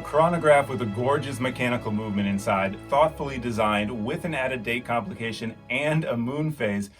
chronograph with a gorgeous mechanical movement inside, thoughtfully designed with an added date complication and a moon phase,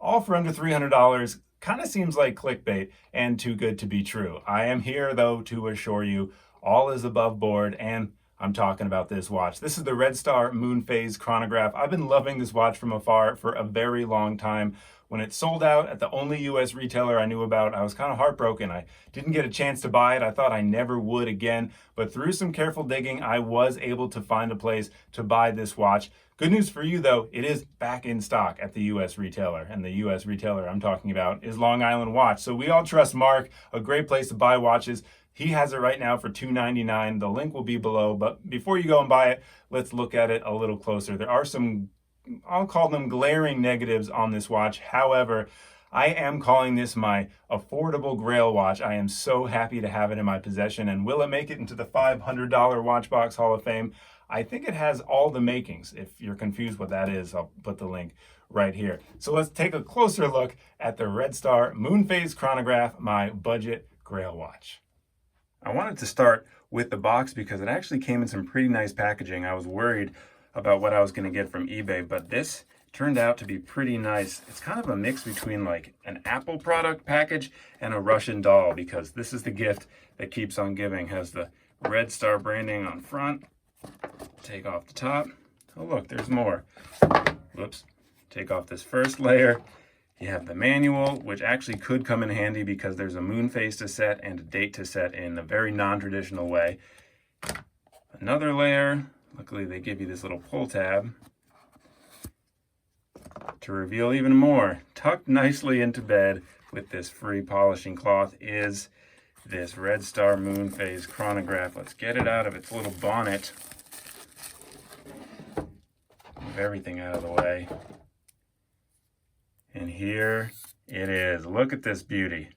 all for under $300. Kind of seems like clickbait and too good to be true. I am here though to assure you all is above board, and I'm talking about this watch. This is the Red Star Moon Phase Chronograph. I've been loving this watch from afar for a very long time. When it sold out at the only US retailer I knew about, I was kind of heartbroken. I didn't get a chance to buy it. I thought I never would again, but through some careful digging, I was able to find a place to buy this watch. Good news for you though, it is back in stock at the US retailer, and the US retailer I'm talking about is Long Island Watch. So we all trust Mark, a great place to buy watches. He has it right now for $299. The link will be below, but before you go and buy it, let's look at it a little closer. There are some, I'll call them glaring negatives on this watch. However, I am calling this my affordable grail watch. I am so happy to have it in my possession. And will it make it into the $500 Watch Box Hall of Fame? I think it has all the makings. If you're confused what that is, I'll put the link right here. So let's take a closer look at the Red Star Moon Phase Chronograph, my budget grail watch. I wanted to start with the box because it actually came in some pretty nice packaging. I was worried about what I was going to get from eBay, but this turned out to be pretty nice. It's kind of a mix between like an Apple product package and a Russian doll, because this is the gift that keeps on giving. Has the Red Star branding on front. Take off the top. Oh look, there's more. Whoops. Take off this first layer. You have the manual, which actually could come in handy because there's a moon phase to set and a date to set in a very non-traditional way. Another layer. Luckily, they give you this little pull tab to reveal even more. Tucked nicely into bed with this free polishing cloth is this Red Star Moon Phase Chronograph. Let's get it out of its little bonnet. Move everything out of the way. And here it is. Look at this beauty.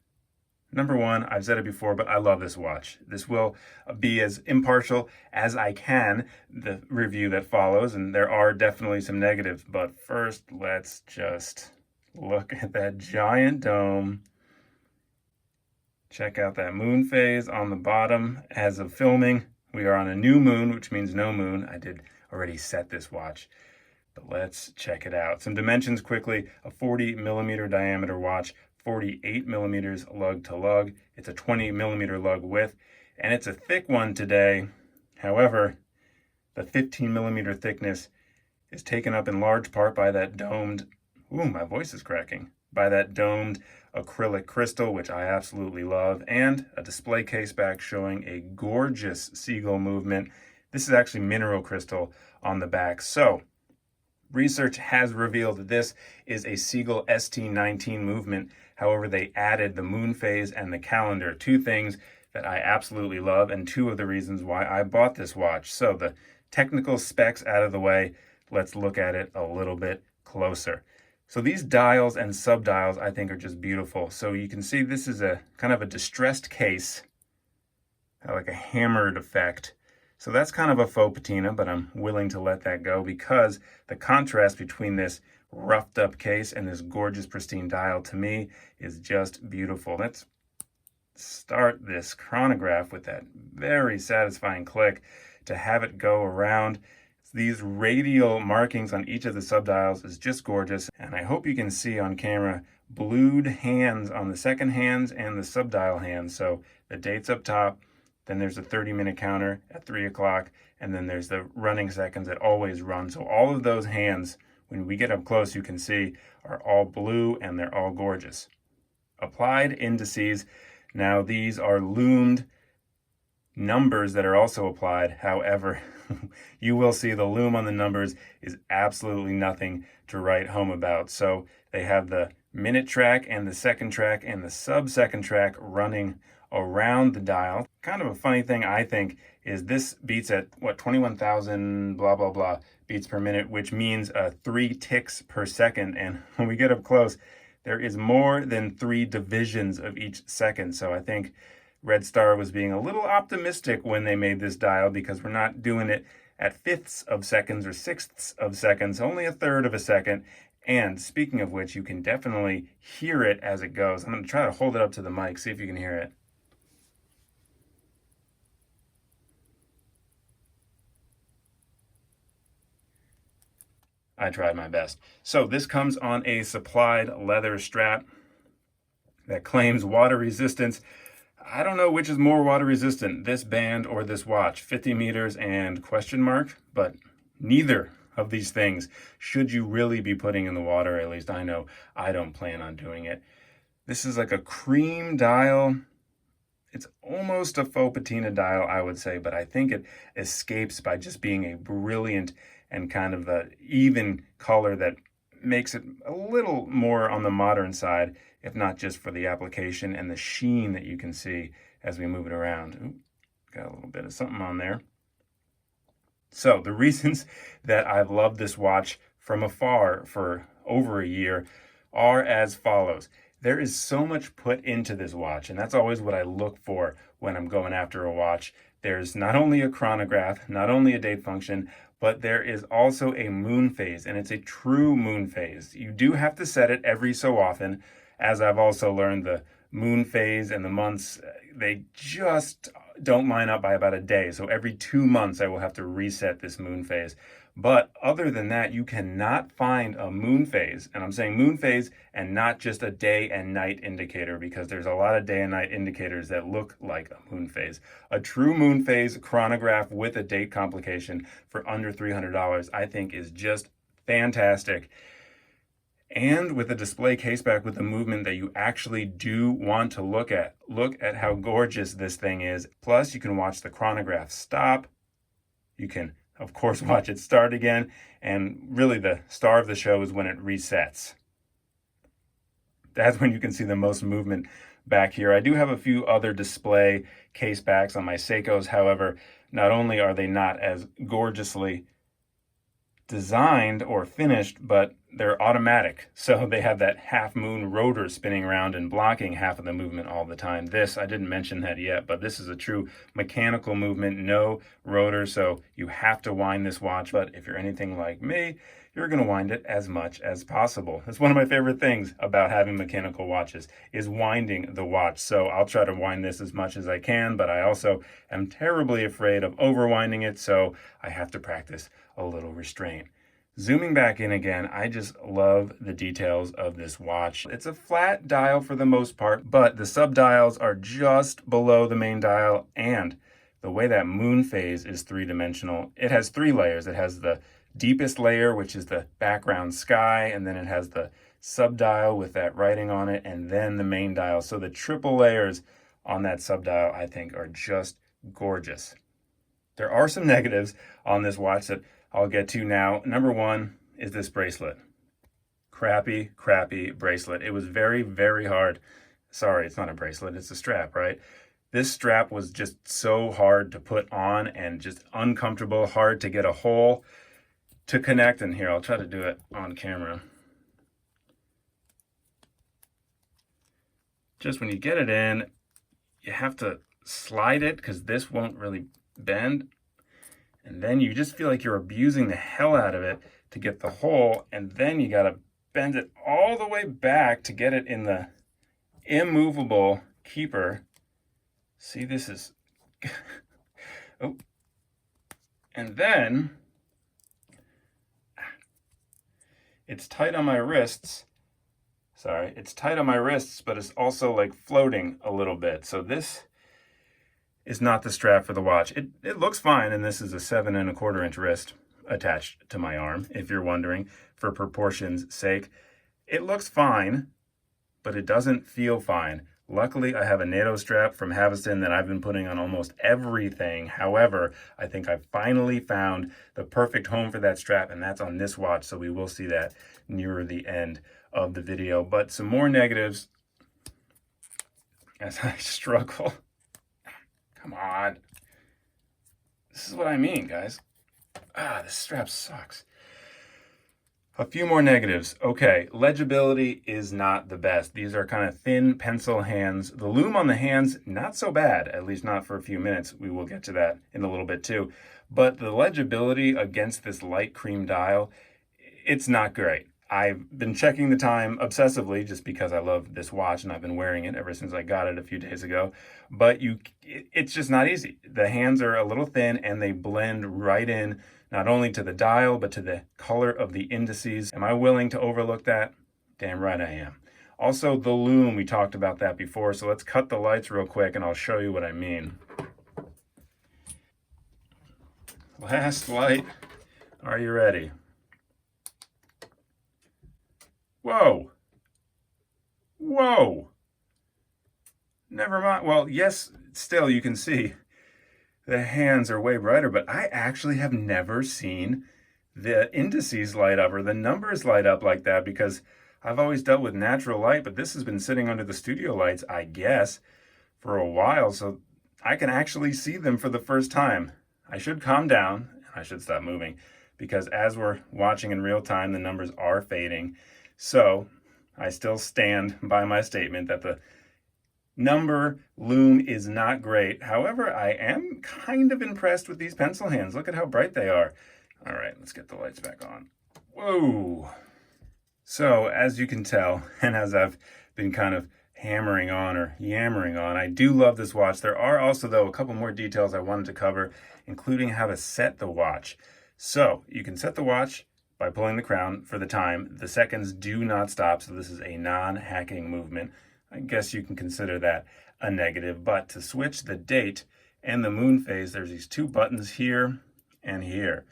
Number one, I've said it before, but I love this watch. This will be as impartial as I can, the review that follows, and there are definitely some negatives. But first, let's just look at that giant dome. Check out that moon phase on the bottom. As of filming, we are on a new moon, which means no moon. I did already set this watch, but let's check it out. Some dimensions quickly: a 40 millimeter diameter watch, 48 millimeters lug to lug. It's a 20 millimeter lug width, and it's a thick one today. However, the 15 millimeter thickness is taken up in large part by that domed, my voice is cracking, by that domed acrylic crystal, which I absolutely love, and a display case back showing a gorgeous seagull movement. This is actually mineral crystal on the back. So research has revealed that this is a Seagull ST19 movement. However, they added the moon phase and the calendar, two things that I absolutely love and two of the reasons why I bought this watch. So the technical specs out of the way, let's look at it a little bit closer. So these dials and subdials I think are just beautiful. So you can see this is a kind of a distressed case, like a hammered effect. So that's kind of a faux patina, but I'm willing to let that go because the contrast between this roughed up case and this gorgeous pristine dial to me is just beautiful. Let's start this chronograph with that very satisfying click to have it go around. These radial markings on each of the subdials is just gorgeous, and I hope you can see on camera blued hands on the second hands and the subdial hands. So the date's up top. Then there's a 30-minute counter at 3 o'clock, and then there's the running seconds that always run. So all of those hands, when we get up close, you can see are all blue and they're all gorgeous. Applied indices. Now these are loomed numbers that are also applied. However, you will see the loom on the numbers is absolutely nothing to write home about. So they have the minute track and the second track and the sub-second track running around the dial. Kind of a funny thing, I think, is this beats at 21,000 blah blah blah beats per minute, which means 3 ticks per second. And when we get up close, there is more than 3 divisions of each second. So I think Red Star was being a little optimistic when they made this dial, because we're not doing it at fifths of seconds or sixths of seconds, only a third of a second. And speaking of which, you can definitely hear it as it goes. I'm going to try to hold it up to the mic, see if you can hear it. I tried my best. So this comes on a supplied leather strap that claims water resistance. I don't know which is more water resistant, this band or this watch, 50 meters and question mark, but neither of these things should you really be putting in the water. At least I know I don't plan on doing it. This is like a cream dial. It's almost a faux patina dial, I would say, but I think it escapes by just being a brilliant and kind of a even color that makes it a little more on the modern side, if not just for the application and the sheen that you can see as we move it around. Ooh, got a little bit of something on there. So the reasons that I've loved this watch from afar for over a year are as follows. There is so much put into this watch, and that's always what I look for when I'm going after a watch. There's not only a chronograph, not only a date function, but there is also a moon phase, and it's a true moon phase. You do have to set it every so often. As I've also learned, the moon phase and the months, they just don't line up by about a day. So every 2 months, I will have to reset this moon phase. But other than that, you cannot find a moon phase. And I'm saying moon phase and not just a day and night indicator, because there's a lot of day and night indicators that look like a moon phase. A true moon phase chronograph with a date complication for under $300, I think is just fantastic. And with a display case back with the movement that you actually do want to look at. Look at how gorgeous this thing is. Plus, you can watch the chronograph stop. You can, of course, watch it start again. And really the star of the show is when it resets. That's when you can see the most movement back here. I do have a few other display case backs on my Seikos. However, not only are they not as gorgeously designed or finished, but they're automatic. So they have that half moon rotor spinning around and blocking half of the movement all the time. This, I didn't mention that yet, but this is a true mechanical movement, no rotor. So you have to wind this watch. But if you're anything like me, you're going to wind it as much as possible. It's one of my favorite things about having mechanical watches is winding the watch. So I'll try to wind this as much as I can, but I also am terribly afraid of overwinding it. So I have to practice a little restraint. Zooming back in again, I just love the details of this watch. It's a flat dial for the most part, but the sub-dials are just below the main dial, and the way that moon phase is three-dimensional, it has 3 layers. It has the deepest layer, which is the background sky, and then it has the sub-dial with that writing on it, and then the main dial. So the triple layers on that sub-dial, I think, are just gorgeous. There are some negatives on this watch that I'll get to now. Number one is this bracelet. Crappy bracelet. It was very, very hard. Sorry, it's not a bracelet, it's a strap, right? This strap was just so hard to put on and just uncomfortable, hard to get a hole to connect. And here, I'll try to do it on camera. Just when you get it in, you have to slide it because this won't really bend. And then you just feel like you're abusing the hell out of it to get the hole. And then you got to bend it all the way back to get it in the immovable keeper. See, this is... oh. And then it's tight on my wrists. Sorry, it's tight on my wrists, but it's also like floating a little bit. So this is not the strap for the watch. It looks fine, and this is a 7¼ inch wrist attached to my arm, if you're wondering, for proportions' sake. It looks fine, but it doesn't feel fine. Luckily, I have a NATO strap from Havaston that I've been putting on almost everything. However, I think I finally found the perfect home for that strap, and that's on this watch, so we will see that nearer the end of the video. But some more negatives as I struggle. Come on. This is what I mean, guys. This strap sucks. A few more negatives. Okay, legibility is not the best. These are kind of thin pencil hands. The loom on the hands, not so bad, at least not for a few minutes. We will get to that in a little bit too. But the legibility against this light cream dial, it's not great. I've been checking the time obsessively just because I love this watch and I've been wearing it ever since I got it a few days ago. But it's just not easy. The hands are a little thin and they blend right in, not only to the dial, but to the color of the indices. Am I willing to overlook that? Damn right I am. Also, the lume, we talked about that before, so let's cut the lights real quick and I'll show you what I mean. Last light. Are you ready? Whoa. Whoa. Never mind. Well, yes, still you can see the hands are way brighter, but I actually have never seen the indices light up or the numbers light up like that because I've always dealt with natural light, but this has been sitting under the studio lights, I guess, for a while, so I can actually see them for the first time. I should calm down and I should stop moving because as we're watching in real time, the numbers are fading. So I still stand by my statement that the number lume is not great. However, I am kind of impressed with these pencil hands. Look at how bright they are. All right, let's get the lights back on. Whoa. So as you can tell, and as I've been kind of hammering on or yammering on, I do love this watch. There are also, though, a couple more details I wanted to cover, including how to set the watch. So you can set the watch by pulling the crown for the time. The seconds do not stop, so this is a non-hacking movement. I guess you can consider that a negative, but to switch the date and the moon phase, there's these two buttons here and here.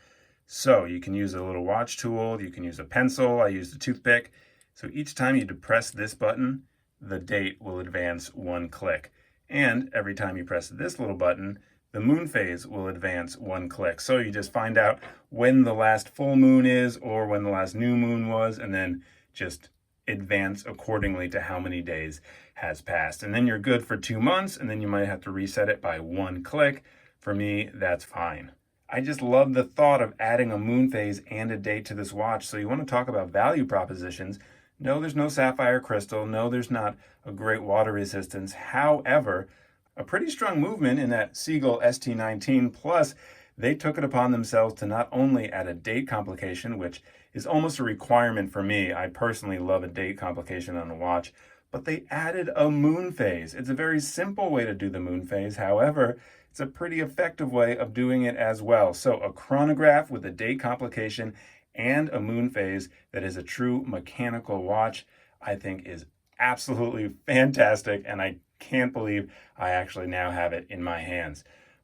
So you can use a little watch tool, you can use a pencil, I used a toothpick. So each time you depress this button, the date will advance one click. And every time you press this little button, the moon phase will advance one click. So you just find out when the last full moon is or when the last new moon was, and then just advance accordingly to how many days has passed. And then you're good for 2 months, and then you might have to reset it by one click. For me, that's fine. I just love the thought of adding a moon phase and a date to this watch. So you want to talk about value propositions. No, there's no sapphire crystal. No, there's not a great water resistance. However, a pretty strong movement in that Seagull ST19, plus they took it upon themselves to not only add a date complication, which is almost a requirement for me. I personally love a date complication on a watch, but they added a moon phase. It's a very simple way to do the moon phase. However, it's a pretty effective way of doing it as well. So a chronograph with a date complication and a moon phase that is a true mechanical watch, I think is absolutely fantastic, and I can't believe I actually now have it in my hands.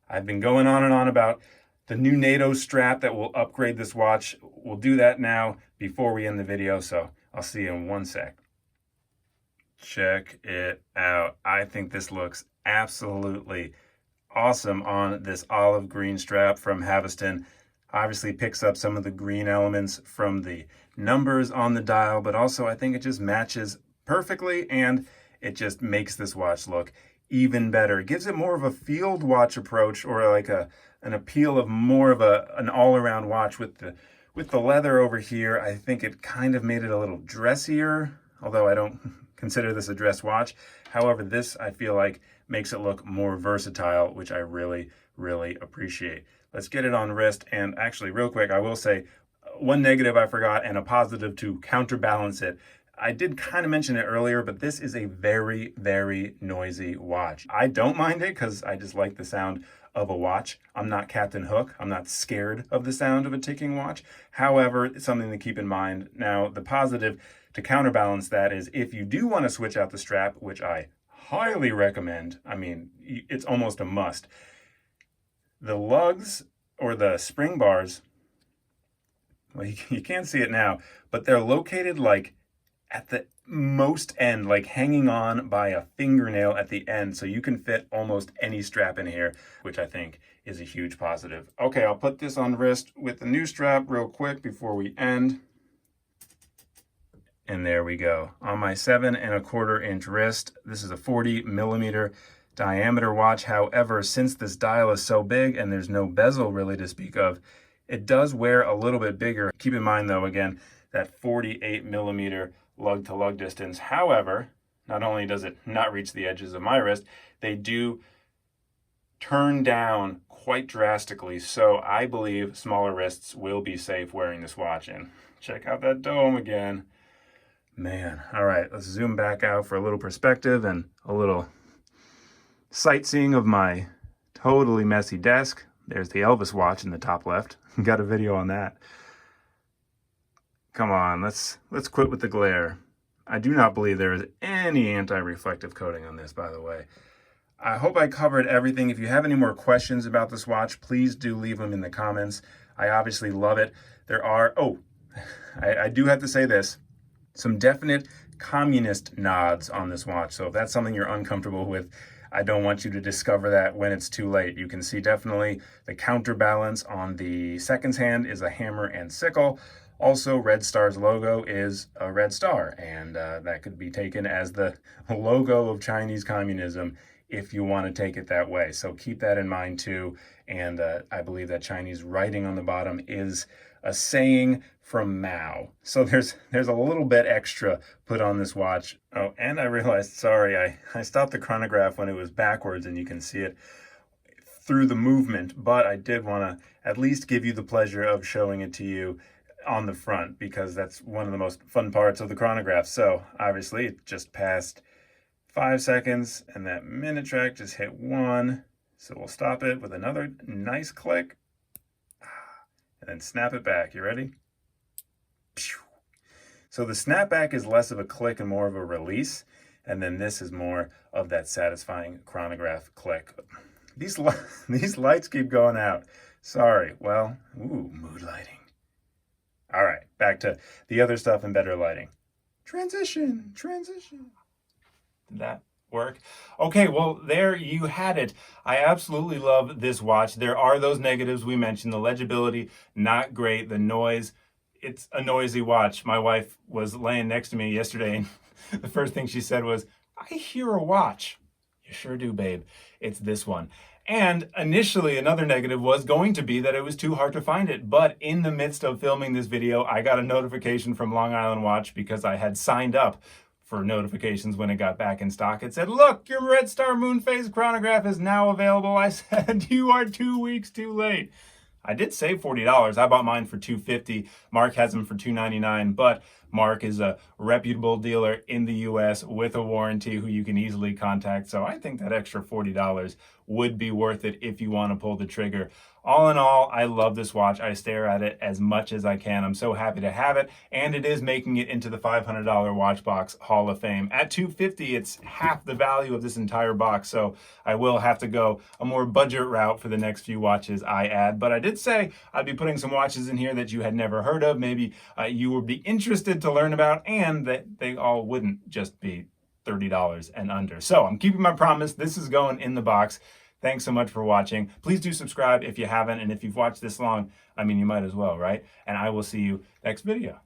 I've been going on and on about the new NATO strap that will upgrade this watch. We'll do that now before we end the video, so I'll see you in 1 sec. Check it out. I think this looks absolutely awesome on this olive green strap from Haveston. Obviously picks up some of the green elements from the numbers on the dial, but also I think it just matches perfectly and it just makes this watch look even better. It gives it more of a field watch approach, or like an appeal of more of an all-around watch with the leather over here. I think it kind of made it a little dressier, although I don't consider this a dress watch. However, this I feel like makes it look more versatile, which I really, really appreciate. Let's get it on wrist. And actually, real quick, I will say one negative I forgot and a positive to counterbalance it. I did kind of mention it earlier, but this is a very, very noisy watch. I don't mind it because I just like the sound of a watch. I'm not Captain Hook. I'm not scared of the sound of a ticking watch. However, it's something to keep in mind. Now, the positive to counterbalance that is if you do want to switch out the strap, which I highly recommend, I mean, it's almost a must. The lugs or the spring bars, well, you can't see it now, but they're located like at the most end, like hanging on by a fingernail at the end, so you can fit almost any strap in here, which I think is a huge positive. Okay, I'll put this on wrist with the new strap real quick before we end. And there we go. On my 7¼ inch wrist, this is a 40mm diameter watch. However, since this dial is so big and there's no bezel really to speak of, it does wear a little bit bigger. Keep in mind though, again, that 48mm lug to lug distance. However, not only does it not reach the edges of my wrist, they do turn down quite drastically, so I believe smaller wrists will be safe wearing this watch. And check out that dome again. Man, all right, let's zoom back out for a little perspective and a little sightseeing of my totally messy desk. There's the Elvis watch in the top left. Got a video on that. Come on, let's quit with the glare. I do not believe there is any anti-reflective coating on this, by the way. I hope I covered everything. If you have any more questions about this watch, please do leave them in the comments. I obviously love it. There are, I do have to say this, some definite communist nods on this watch. So if that's something you're uncomfortable with, I don't want you to discover that when it's too late. You can see definitely the counterbalance on the seconds hand is a hammer and sickle. Also, Red Star's logo is a red star, and that could be taken as the logo of Chinese communism if you want to take it that way. So keep that in mind too. And I believe that Chinese writing on the bottom is a saying from Mao. So there's a little bit extra put on this watch. Oh, and I realized, sorry, I stopped the chronograph when it was backwards, and you can see it through the movement, but I did want to at least give you the pleasure of showing it to you on the front, because that's one of the most fun parts of the chronograph. So obviously it just passed 5 seconds, and that minute track just hit 1. So we'll stop it with another nice click, and then snap it back. You ready? So the snapback is less of a click and more of a release, and then this is more of that satisfying chronograph click. These lights keep going out. Sorry. Well, mood lighting. All right, back to the other stuff and better lighting. Transition. Did that work? Okay, well, there you had it. I absolutely love this watch. There are those negatives we mentioned. The legibility, not great. The noise, it's a noisy watch. My wife was laying next to me yesterday, and the first thing she said was, "I hear a watch." You sure do, babe. It's this one. And initially, another negative was going to be that it was too hard to find it. But in the midst of filming this video, I got a notification from Long Island Watch, because I had signed up for notifications when it got back in stock. It said, "Look, your Red Star moon phase chronograph is now available." I said, "You are 2 weeks too late." I did save $40. I bought mine for $250. Mark has them for $299, but Mark is a reputable dealer in the US with a warranty who you can easily contact. So I think that extra $40 would be worth it if you want to pull the trigger. All in all, I love this watch. I stare at it as much as I can. I'm so happy to have it, and it is making it into the $500 Watch Box Hall of Fame. At $250, it's half the value of this entire box, so I will have to go a more budget route for the next few watches I add. But I did say I'd be putting some watches in here that you had never heard of, maybe you would be interested to learn about, and that they all wouldn't just be $30 and under. So I'm keeping my promise. This is going in the box. Thanks so much for watching. Please do subscribe if you haven't, and if you've watched this long, I mean, you might as well, right? And I will see you next video.